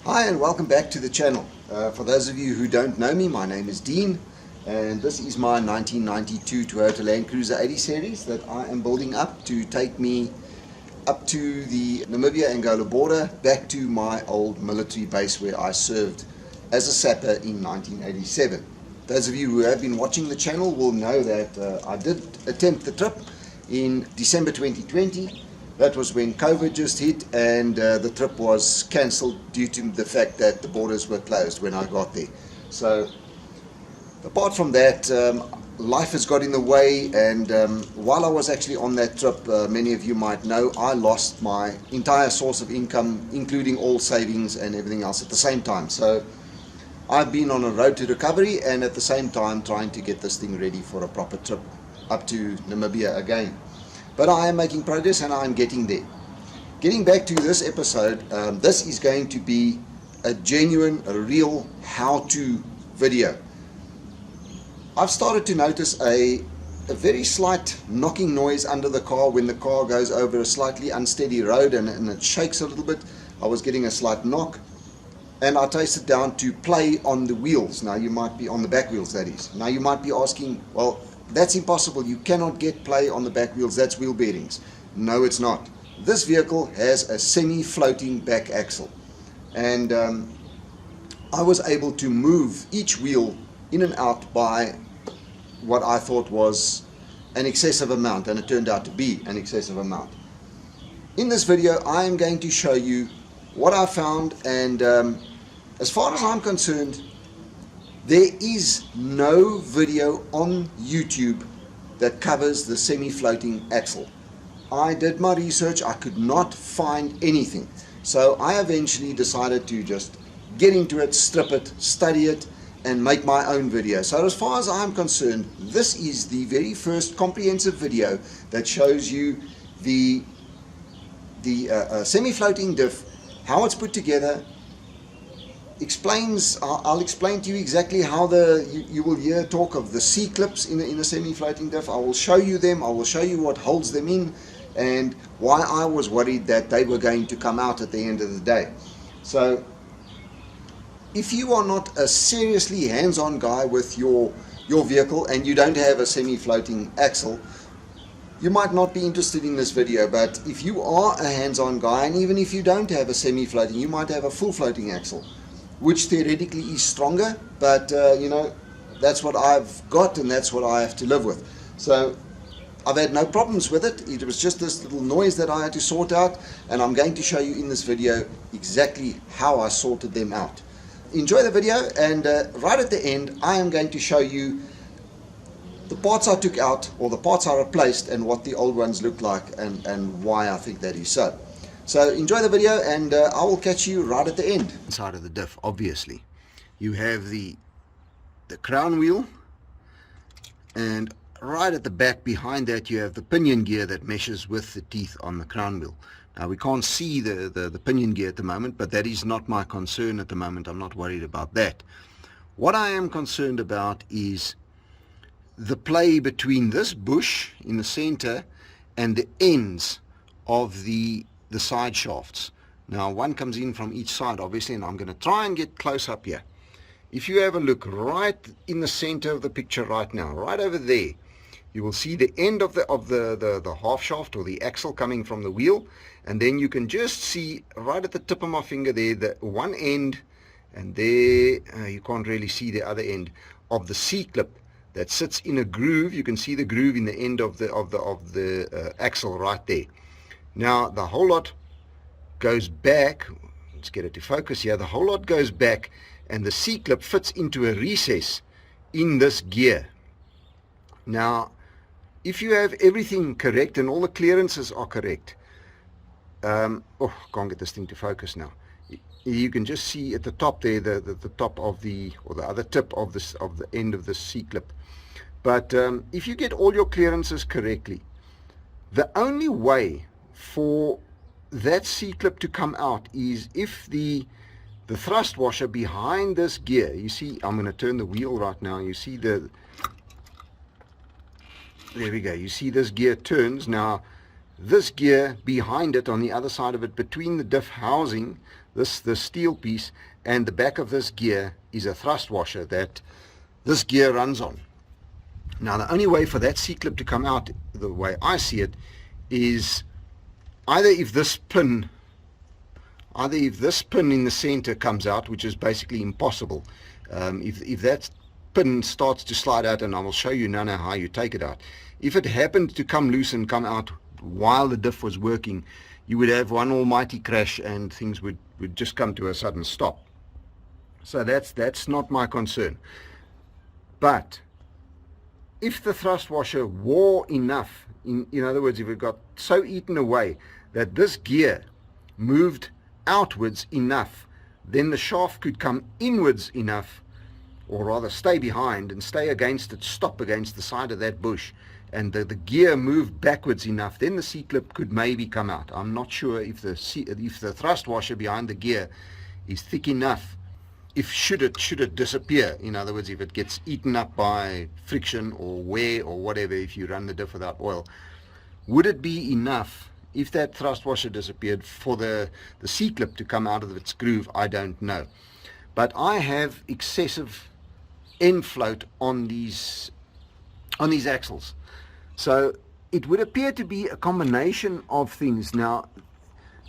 Hi and welcome back to the channel. For those of you who don't know me, my name is Dean and this is my 1992 Toyota Landcruiser 80 series that I am building up to take me up to the Namibia-Angola border, back to my old military base where I served as a sapper in 1987. Those of you who have been watching the channel will know that I did attempt the trip in December 2020. That was when COVID just hit and the trip was cancelled due to the fact that the borders were closed when I got there. So apart from that, life has got in the way, and while I was actually on that trip, many of you might know, I lost my entire source of income, including all savings and everything else at the same time. So I've been on a road to recovery and at the same time trying to get this thing ready for a proper trip up to Namibia again. But I am making progress and I'm getting there. Getting back to this episode, this is going to be a genuine, a real how-to video. I've started to notice a very slight knocking noise under the car when the car goes over a slightly unsteady road and it shakes a little bit. I was getting a slight knock and I tasted down to play on the wheels. Now you might be on the back wheels, that is. Now you might be asking, well, that's impossible. You cannot get play on the back wheels. That's wheel bearings. No, it's not. This vehicle has a semi-floating back axle. And I was able to move each wheel in and out by what I thought was an excessive amount, and it turned out to be an excessive amount. In this video, I am going to show you what I found, and as far as I'm concerned, there is no video on YouTube that covers the semi-floating axle. I did my research, I could not find anything. So I eventually decided to just get into it, strip it, study it, and make my own video. So as far as I'm concerned, this is the very first comprehensive video that shows you the semi-floating diff, how it's put together. I'll explain to you exactly how you will hear talk of the C-clips in a semi-floating diff. I will show you them, I will show you what holds them in and why I was worried that they were going to come out at the end of the day. So if you are not a seriously hands-on guy with your vehicle and you don't have a semi-floating axle, you might not be interested in this video. But if you are a hands-on guy, and even if you don't have a semi-floating, you might have a full floating axle, which theoretically is stronger, but you know, that's what I've got and that's what I have to live with. So I've had no problems with it. It was just this little noise that I had to sort out, and I'm going to show you in this video exactly how I sorted them out. Enjoy the video, and right at the end I am going to show you the parts I took out, or the parts I replaced, and what the old ones look like, and why I think that is so. So enjoy the video, and I will catch you right at the end. Inside of the diff, obviously, you have the crown wheel, and right at the back behind that you have the pinion gear that meshes with the teeth on the crown wheel. Now we can't see the pinion gear at the moment, but that is not my concern at the moment. I'm not worried about that. What I am concerned about is the play between this bush in the center and the ends of the side shafts. Now one comes in from each side, obviously, and I'm going to try and get close up here. If you have a look right in the center of the picture right now, right over there, you will see the end of the half shaft, or the axle, coming from the wheel, and then you can just see right at the tip of my finger there, the one end, and there you can't really see the other end of the C-clip that sits in a groove. You can see the groove in the end of the axle right there. Now the whole lot goes back. Let's get it to focus here. The whole lot goes back, and the C-clip fits into a recess in this gear. Now if you have everything correct and all the clearances are correct, oh, can't get this thing to focus now. You can just see at the top there the top of the other tip of the end of the C-clip. But if you get all your clearances correctly, the only way for that C-clip to come out is if the thrust washer behind this gear, you see, I'm going to turn the wheel right now, you see there we go, you see this gear turns. Now this gear behind it, on the other side of it, between the diff housing, this steel piece, and the back of this gear is a thrust washer that this gear runs on. Now the only way for that C-clip to come out, the way I see it, is either if this pin in the center comes out, which is basically impossible. If that pin starts to slide out, and I will show you now how you take it out. If it happened to come loose and come out while the diff was working, you would have one almighty crash and things would just come to a sudden stop. So that's not my concern. But if the thrust washer wore enough, in other words, if it got so eaten away that this gear moved outwards enough, then the shaft could come inwards enough, or rather stay behind and stay against it, stop against the side of that bush, and the gear moved backwards enough, then the C-clip could maybe come out. I'm not sure if the thrust washer behind the gear is thick enough, should it disappear, in other words, if it gets eaten up by friction or wear or whatever, if you run the diff without oil, would it be enough, if that thrust washer disappeared, for the C-clip to come out of its groove? I don't know. But I have excessive end float on these axles. So it would appear to be a combination of things. Now,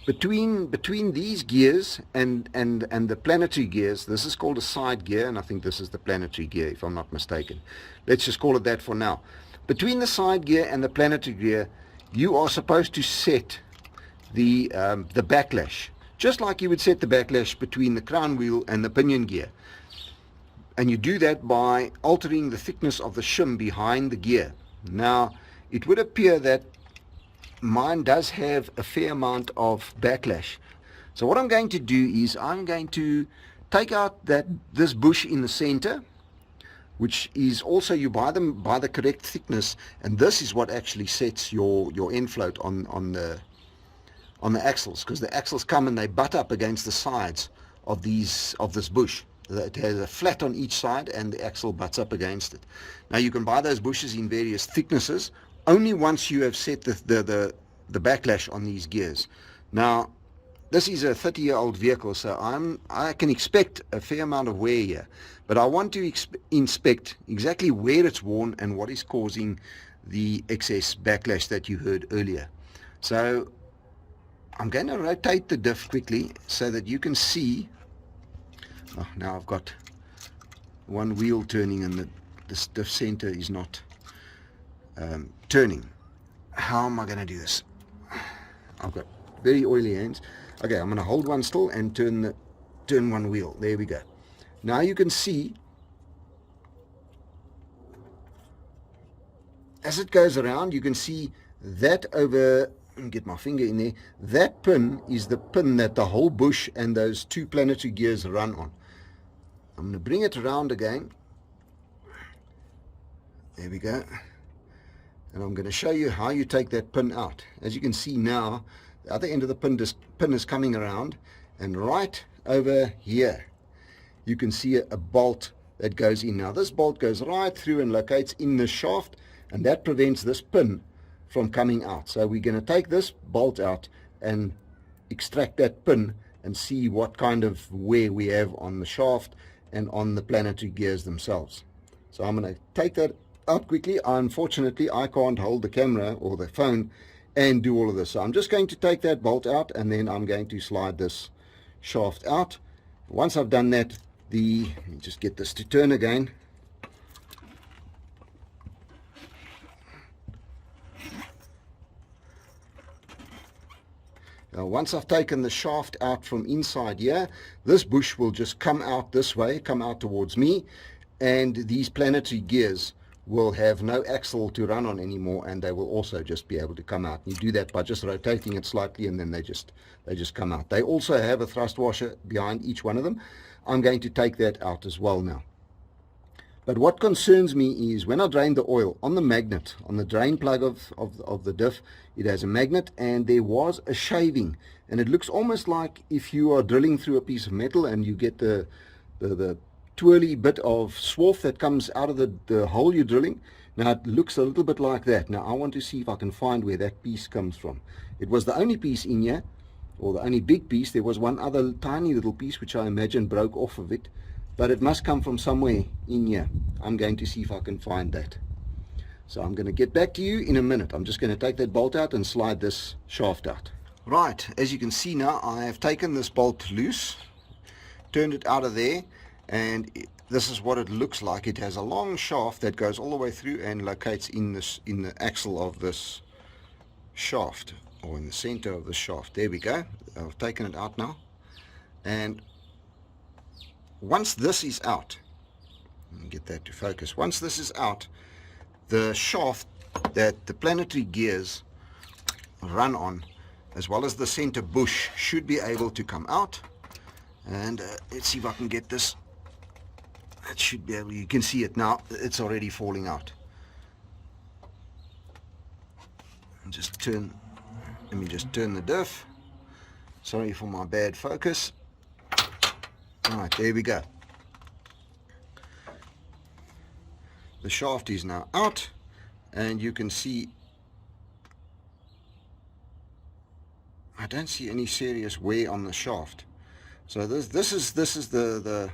between these gears and the planetary gears, this is called a side gear, and I think this is the planetary gear, if I'm not mistaken. Let's just call it that for now. Between the side gear and the planetary gear, you are supposed to set the backlash, just like you would set the backlash between the crown wheel and the pinion gear. And you do that by altering the thickness of the shim behind the gear. Now, it would appear that mine does have a fair amount of backlash. So what I'm going to do is I'm going to take out this bush in the center, which is also, you buy them by the correct thickness, and this is what actually sets your end float on the axles, because the axles come and they butt up against the sides of this bush. It has a flat on each side and the axle butts up against it. Now you can buy those bushes in various thicknesses only once you have set the backlash on these gears. Now this is a 30-year-old vehicle, so I can expect a fair amount of wear here, but I want to inspect exactly where it's worn and what is causing the excess backlash that you heard earlier. So I'm going to rotate the diff quickly so that you can see. Oh, now I've got one wheel turning and the diff center is not turning. How am I going to do this? I've got very oily hands. Okay, I'm going to hold one still and turn one wheel. There we go. Now you can see as it goes around, you can see that over, get my finger in there, that pin is the pin that the whole bush and those two planetary gears run on. I'm going to bring it around again. There we go. And I'm going to show you how you take that pin out. As you can see now, the other end of the pin is coming around, and right over here you can see a bolt that goes in. Now this bolt goes right through and locates in the shaft, and that prevents this pin from coming out. So we're going to take this bolt out and extract that pin and see what kind of wear we have on the shaft and on the planetary gears themselves. So I'm going to take that out quickly. Unfortunately, I can't hold the camera or the phone and do all of this. So I'm just going to take that bolt out, and then I'm going to slide this shaft out. Once I've done that, let me just get this to turn again. Now, once I've taken the shaft out from inside here, this bush will just come out this way, come out towards me, and these planetary gears will have no axle to run on anymore, and they will also just be able to come out. You do that by just rotating it slightly, and then they just come out. They also have a thrust washer behind each one of them. I'm going to take that out as well now. But what concerns me is when I drain the oil on the magnet, on the drain plug of the diff, it has a magnet, and there was a shaving, and it looks almost like if you are drilling through a piece of metal and you get the twirly bit of swarf that comes out of the hole you're drilling. Now it looks a little bit like that. Now I want to see if I can find where that piece comes from. It was the only piece in here, or the only big piece. There was one other tiny little piece which I imagine broke off of it, but it must come from somewhere in here. I'm going to see if I can find that. So I'm going to get back to you in a minute. I'm just going to take that bolt out and slide this shaft out. Right, as you can see now, I have taken this bolt loose, turned it out of there, and this is what it looks like. It has a long shaft that goes all the way through and locates in the axle of this shaft, or in the center of the shaft. There we go. I've taken it out now, and once this is out, let me get that to focus. Once this is out, the shaft that the planetary gears run on, as well as the center bush, should be able to come out. And let's see if I can get this. It should be able, you can see it now, it's already falling out. And let me just turn the diff. Sorry for my bad focus. Alright, there we go. The shaft is now out, and you can see I don't see any serious wear on the shaft. So this is the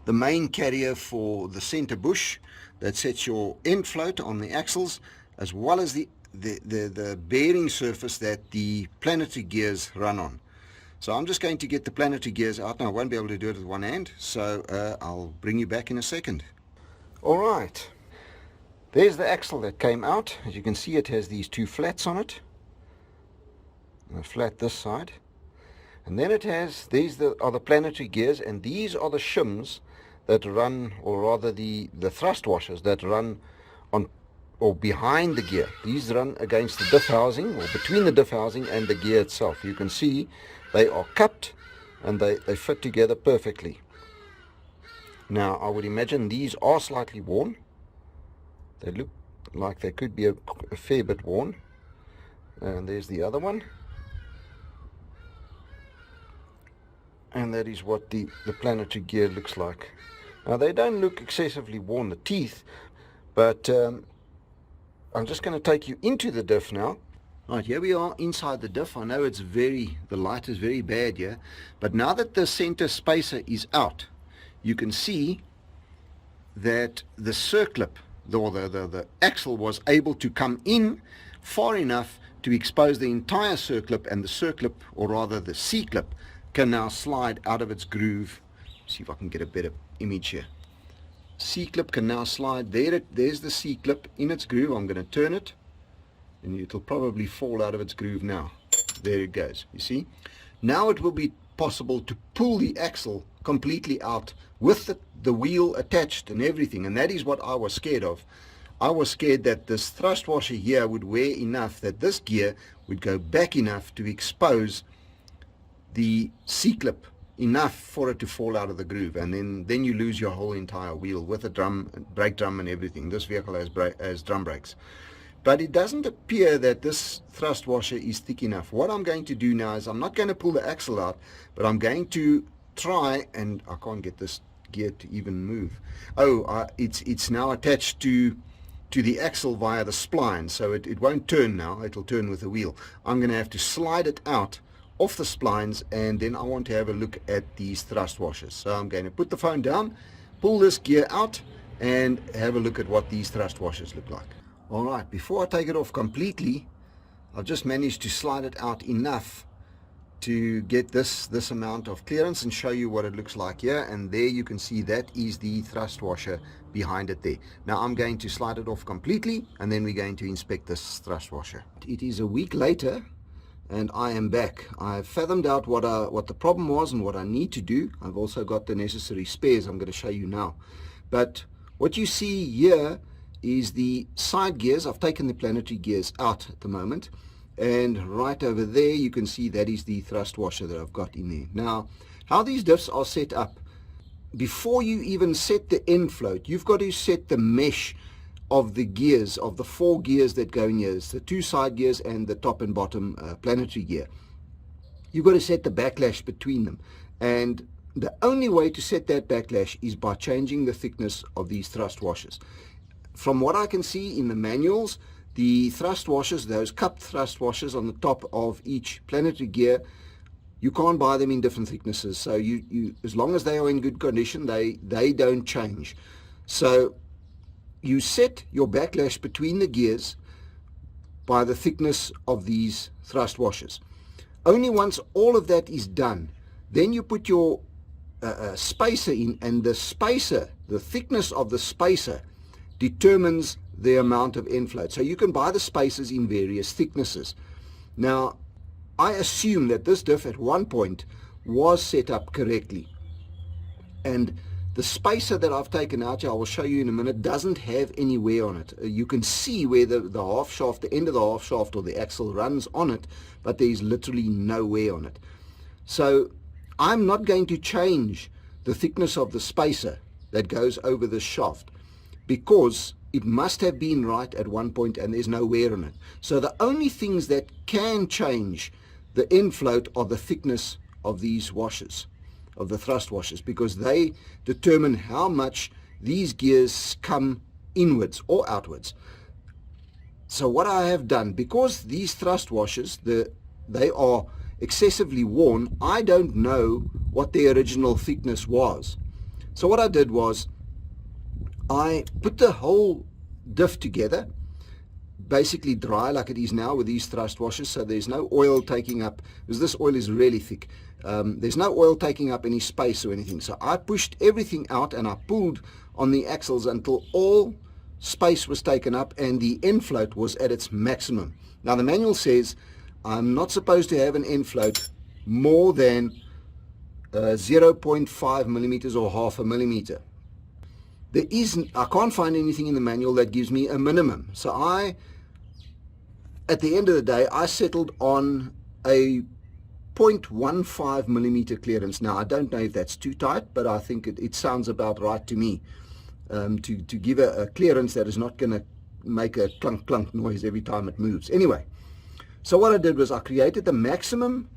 main carrier for the center bush that sets your end float on the axles, as well as the bearing surface that the planetary gears run on. So I'm just going to get the planetary gears out now. I won't be able to do it with one hand, so I'll bring you back in a second. Alright, there's the axle that came out. As you can see, it has these two flats on it. A flat this side. And then it has, these are the planetary gears, and these are the shims that run, or rather the thrust washers that run on or behind the gear. These run against the diff housing, or between the diff housing and the gear itself. You can see they are cupped and they fit together perfectly. Now I would imagine these are slightly worn. They look like they could be a fair bit worn. And there's the other one. And that is what the planetary gear looks like. Now they don't look excessively worn, the teeth, but I'm just going to take you into the diff now. Right, here we are inside the diff. I know the light is very bad here, but now that the center spacer is out, you can see that the circlip, or the axle, was able to come in far enough to expose the entire circlip, and the circlip, or rather the C-clip, can now slide out of its groove. See if I can get a better image here. C-clip can now slide. There's the C-clip in its groove. I'm going to turn it, and it'll probably fall out of its groove now. There it goes. You see? Now it will be possible to pull the axle completely out with the wheel attached and everything, and that is what I was scared of. I was scared that this thrust washer here would wear enough that this gear would go back enough to expose the C-clip enough for it to fall out of the groove, and then you lose your whole entire wheel with a brake drum and everything. This vehicle has drum brakes, but it doesn't appear that this thrust washer is thick enough. What I'm going to do now is I'm not going to pull the axle out, but I'm going to try, and I can't get this gear to even move. It's now attached to the axle via the spline, so it won't turn now. It'll turn with the wheel. I'm going to have to slide it out off the splines, and then I want to have a look at these thrust washers. So I'm going to put the phone down, pull this gear out, and have a look at what these thrust washers look like. Alright, before I take it off completely, I've just managed to slide it out enough to get this amount of clearance and show you what it looks like here. And there you can see that is the thrust washer behind it there. Now I'm going to slide it off completely, and then we're going to inspect this thrust washer. It is a week later, and I am back. I've fathomed out what the problem was and what I need to do. I've also got the necessary spares I'm going to show you now. But what you see here is the side gears. I've taken the planetary gears out at the moment, and right over there you can see that is the thrust washer that I've got in there. Now, how these diffs are set up, before you even set the end float, you've got to set the mesh of the gears, of the 4 gears that go in here. It's the 2 side gears and the top and bottom planetary gear. You've got to set the backlash between them, and the only way to set that backlash is by changing the thickness of these thrust washers. From what I can see in the manuals, the thrust washers, those cupped thrust washers on the top of each planetary gear, You can't buy them in different thicknesses, so you as long as they are in good condition, they don't change. So you set your backlash between the gears by the thickness of these thrust washers. Only once all of that is done, then you put your spacer in, and the spacer, the thickness of the spacer, determines the amount of end float. So you can buy the spacers in various thicknesses. Now, I assume that this diff at one point was set up correctly, and the spacer that I've taken out here, I will show you in a minute, doesn't have any wear on it. You can see where the half shaft, the end of the half shaft or the axle runs on it, but there is literally no wear on it. So I'm not going to change the thickness of the spacer that goes over the shaft, because it must have been right at one point and there's no wear on it. So the only things that can change the end float are the thickness of these washers, of the thrust washers, because they determine how much these gears come inwards or outwards. So what I have done, because these thrust washers, they are excessively worn, I don't know what the original thickness was. So what I did was I put the whole diff together, basically dry like it is now with these thrust washers, so there's no oil taking up, because this oil is really thick. There's no oil taking up any space or anything. So I pushed everything out and I pulled on the axles until all space was taken up and the end float was at its maximum. Now the manual says I'm not supposed to have an end float more than 0.5 millimeters or half a millimeter. I can't find anything in the manual that gives me a minimum. So at the end of the day, I settled on a 0.15 millimeter clearance. Now, I don't know if that's too tight, but I think it sounds about right to me, to give a clearance that is not going to make a clunk clunk noise every time it moves. Anyway, so what I did was I created the maximum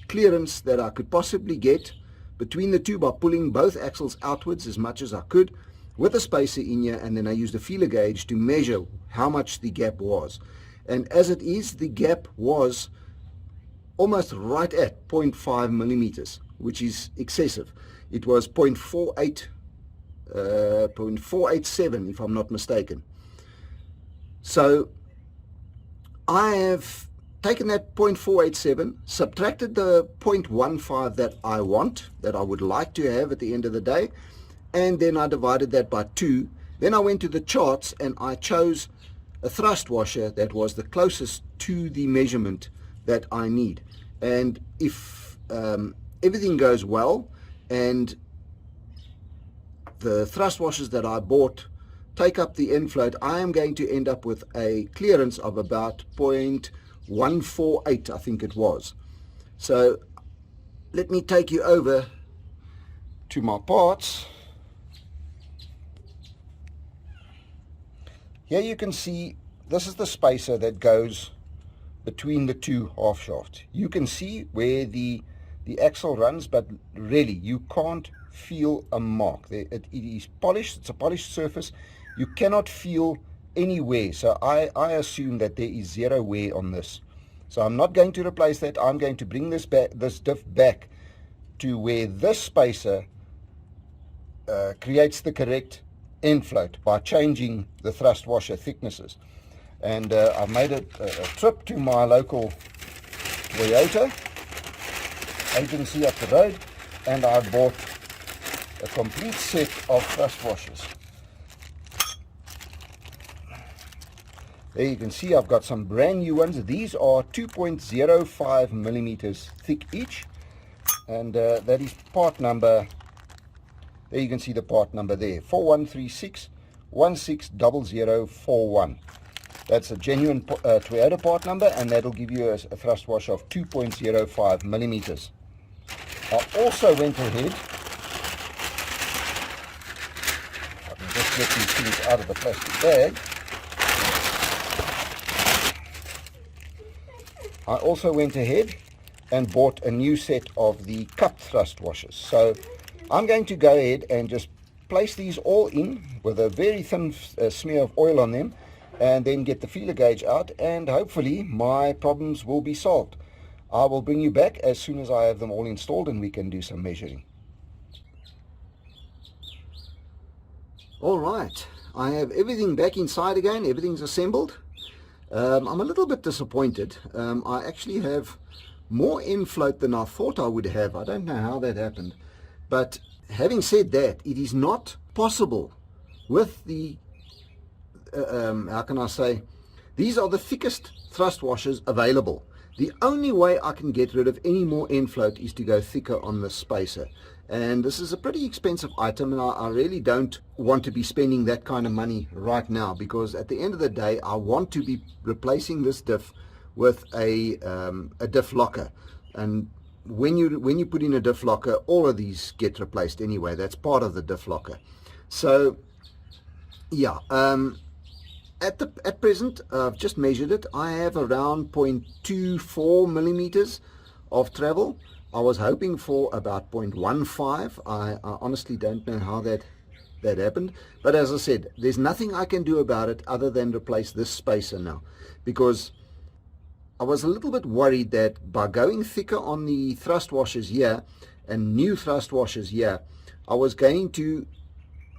clearance that I could possibly get between the two by pulling both axles outwards as much as I could with a spacer in here, and then I used a feeler gauge to measure how much the gap was. And as it is, the gap was almost right at 0.5 millimeters, which is excessive. It was 0.487 if I'm not mistaken. So I have taken that 0.487, subtracted the 0.15 that I want, that I would like to have at the end of the day, and then I divided that by 2. Then I went to the charts and I chose a thrust washer that was the closest to the measurement that I need. And if everything goes well and the thrust washers that I bought take up the end float, I am going to end up with a clearance of about 0.148, I think it was. So let me take you over to my parts. Here you can see this is the spacer that goes between the two half shafts. You can see where the axle runs, but really you can't feel a mark. It is polished, it's a polished surface. You cannot feel any wear. So I assume that there is zero wear on this. So I'm not going to replace that. I'm going to bring this diff back to where this spacer creates the correct end float by changing the thrust washer thicknesses. And I've made a trip to my local Toyota agency up the road, and I bought a complete set of thrust washers. There you can see I've got some brand new ones. These are 2.05 millimeters thick each, and that is part number. There you can see the part number there, 4136160041. That's a genuine Toyota part number, and that'll give you a thrust washer of 2.05 millimeters. I also went ahead, I can just get these things out of the plastic bag. I also went ahead and bought a new set of the cup thrust washers. So I'm going to go ahead and just place these all in with a very thin smear of oil on them, and then get the feeler gauge out, and hopefully my problems will be solved. I will bring you back as soon as I have them all installed and we can do some measuring. All right, I have everything back inside again, everything's assembled. I'm a little bit disappointed. I actually have more end float than I thought I would have. I don't know how that happened. But having said that, it is not possible with the, how can I say, these are the thickest thrust washers available. The only way I can get rid of any more end float is to go thicker on the spacer. And this is a pretty expensive item, and I really don't want to be spending that kind of money right now, because at the end of the day I want to be replacing this diff with a diff locker. And when you put in a diff locker, all of these get replaced anyway. That's part of the diff locker. So yeah, at present, I've just measured it. I have around 0.24 millimeters of travel. I was hoping for about 0.15. I honestly don't know how that happened. But as I said, there's nothing I can do about it other than replace this spacer now. Because I was a little bit worried that by going thicker on the thrust washers here and new thrust washers here, I was going to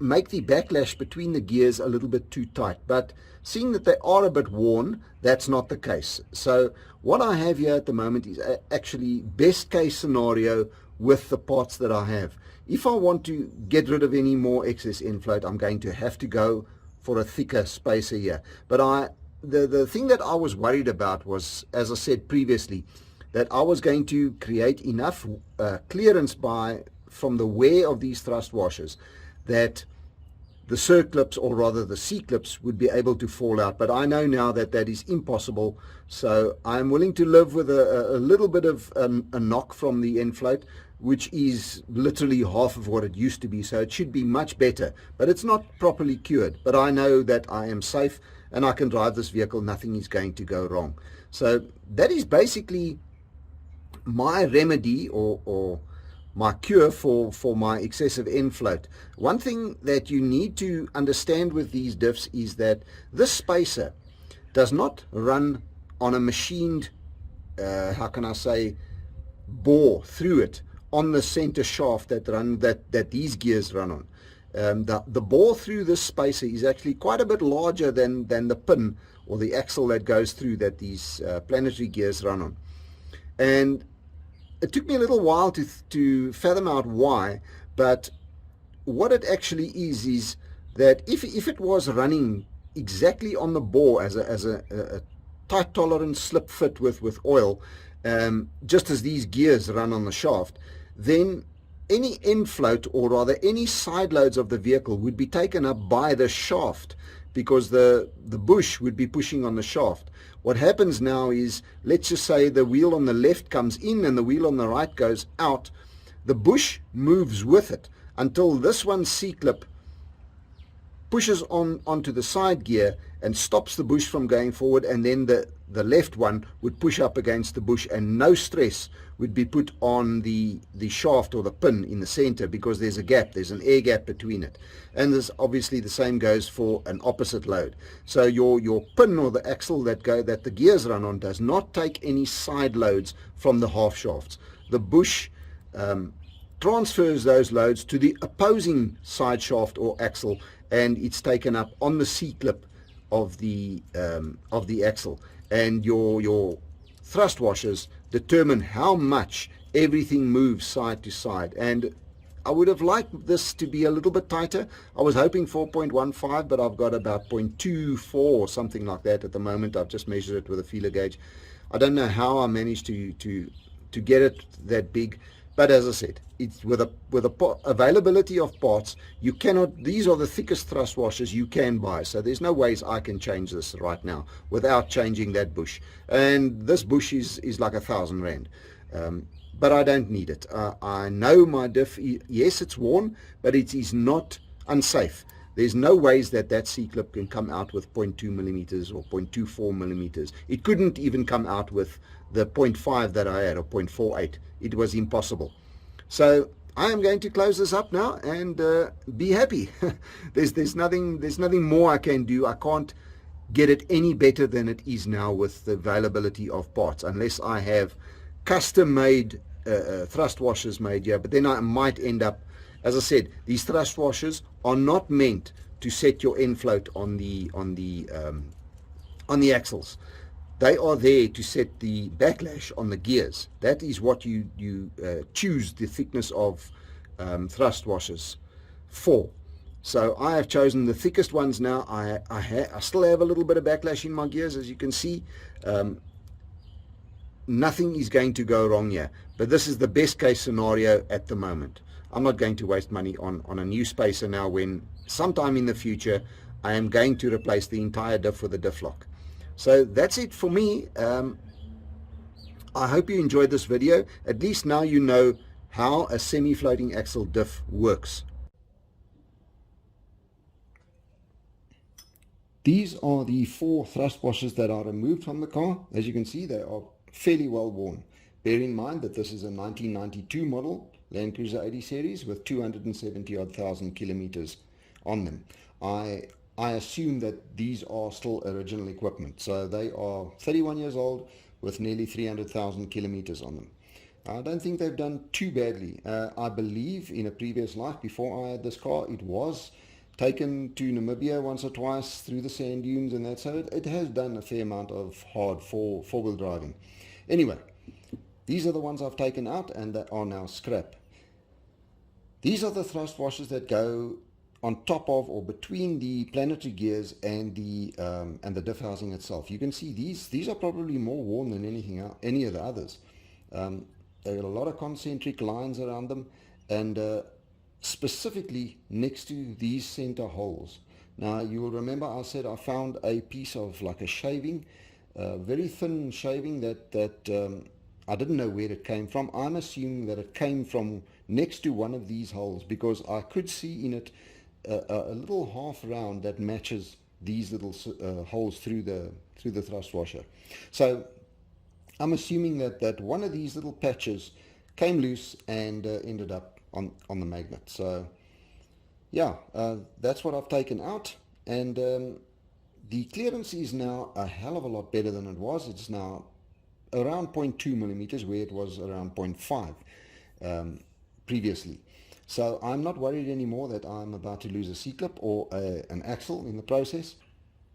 make the backlash between the gears a little bit too tight. But seeing that they are a bit worn, that's not the case. So what I have here at the moment is actually best case scenario with the parts that I have. If I want to get rid of any more excess end float, I'm going to have to go for a thicker spacer here. But the thing that I was worried about was, as I said previously, that I was going to create enough clearance from the wear of these thrust washers that the circlips, or rather the C-clips, would be able to fall out. But I know now that that is impossible, so I'm willing to live with a little bit of a knock from the end float, which is literally half of what it used to be, so it should be much better. But it's not properly cured. But I know that I am safe and I can drive this vehicle, nothing is going to go wrong. So that is basically my remedy, or my cure for my excessive end float. One thing that you need to understand with these diffs is that this spacer does not run on a machined, how can I say, bore through it on the center shaft that these gears run on. The bore through this spacer is actually quite a bit larger than the pin or the axle that goes through that these planetary gears run on. And it took me a little while to fathom out why, but what it actually is that if it was running exactly on the bore as a tight tolerance slip fit with oil, just as these gears run on the shaft, then any end float, or rather any side loads of the vehicle, would be taken up by the shaft, because the bush would be pushing on the shaft. What happens now is, let's just say the wheel on the left comes in and the wheel on the right goes out. The bush moves with it until this one C-clip pushes onto the side gear and stops the bush from going forward, and then the left one would push up against the bush, and no stress would be put on the shaft or the pin in the center, because there's a gap, there's an air gap between it. And this, obviously the same goes for an opposite load. So your pin or the axle that the gears run on does not take any side loads from the half shafts. The bush transfers those loads to the opposing side shaft or axle, and it's taken up on the C-clip of the axle. And your thrust washers determine how much everything moves side to side. And I would have liked this to be a little bit tighter. I was hoping for 0.15, but I've got about 0.24 or something like that at the moment. I've just measured it with a feeler gauge. I don't know how I managed to get it that big, but as I said, it's with availability of parts, you cannot. These are the thickest thrust washers you can buy, so there's no ways I can change this right now without changing that bush. And this bush is like 1,000 rand. But I don't need it. I know my diff, yes, it's worn, but it is not unsafe. There's no ways that C-clip can come out with 0.2 millimeters or 0.24 millimeters. It couldn't even come out with the 0.5 that I had, or 0.48. It was impossible. So I am going to close this up now and be happy. There's nothing more I can do. I can't get it any better than it is now with the availability of parts, unless I have custom-made thrust washers made here, but then I might end up, as I said, these thrust washers are not meant to set your end float on the axles. They are there to set the backlash on the gears. That is what you choose the thickness of thrust washers for. So I have chosen the thickest ones now. I still have a little bit of backlash in my gears, as you can see. Nothing is going to go wrong here, but this is the best case scenario at the moment. I'm not going to waste money on a new spacer now, when sometime in the future I am going to replace the entire diff with a diff lock. So that's it for me. I hope you enjoyed this video. At least now you know how a semi-floating axle diff works. These are the 4 thrust washers that are removed from the car. As you can see, they are fairly well worn. Bear in mind that this is a 1992 model Landcruiser 80 series with 270 odd thousand kilometers on them. I assume that these are still original equipment, so they are 31 years old with nearly 300,000 kilometers on them. I don't think they've done too badly. I believe in a previous life, before I had this car, it was taken to Namibia once or twice through the sand dunes and that, so it has done a fair amount of hard four-wheel driving. Anyway, these are the ones I've taken out and that are now scrap. These are the thrust washers that go on top of or between the planetary gears and the diff housing itself. You can see these are probably more worn than any of the others. There are a lot of concentric lines around them, and specifically next to these center holes. Now you will remember I said I found a piece of like a shaving, very thin shaving that I didn't know where it came from. I'm assuming that it came from next to one of these holes, because I could see in it a little half round that matches these little holes through the thrust washer. So I'm assuming that one of these little patches came loose and ended up on the magnet. So yeah, that's what I've taken out, and the clearance is now a hell of a lot better than it was. It's now around 0.2 millimeters where it was around 0.5 previously. So I'm not worried anymore that I'm about to lose a C-clip or an axle in the process.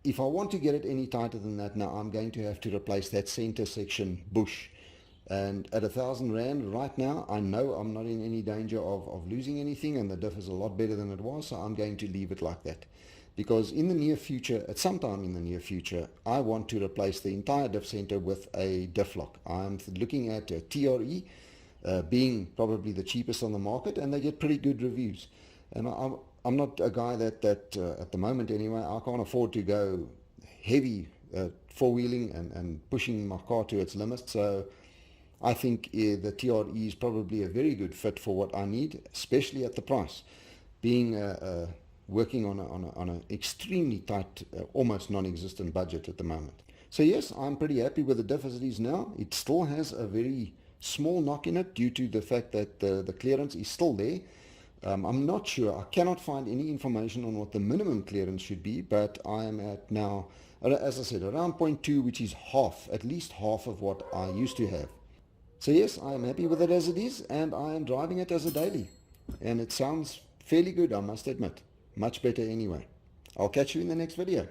If I want to get it any tighter than that now, I'm going to have to replace that center section bush. And at 1,000 Rand right now, I know I'm not in any danger of losing anything, and the diff is a lot better than it was, so I'm going to leave it like that. Because in the near future, at some time in the near future, I want to replace the entire diff center with a diff lock. I'm looking at a TRE, being probably the cheapest on the market, and they get pretty good reviews. And I'm not a guy that at the moment anyway, I can't afford to go heavy four-wheeling and pushing my car to its limits. So I think the TRE is probably a very good fit for what I need, especially at the price, being working on an extremely tight, almost non-existent budget at the moment. So yes, I'm pretty happy with the diff as it is now. It still has a very small knock in it due to the fact that the clearance is still there. I'm not sure. I cannot find any information on what the minimum clearance should be, but I am at now, as I said, around 0.2, which is half, at least half of what I used to have. So yes, I am happy with it as it is, and I am driving it as a daily. And it sounds fairly good, I must admit. Much better anyway. I'll catch you in the next video.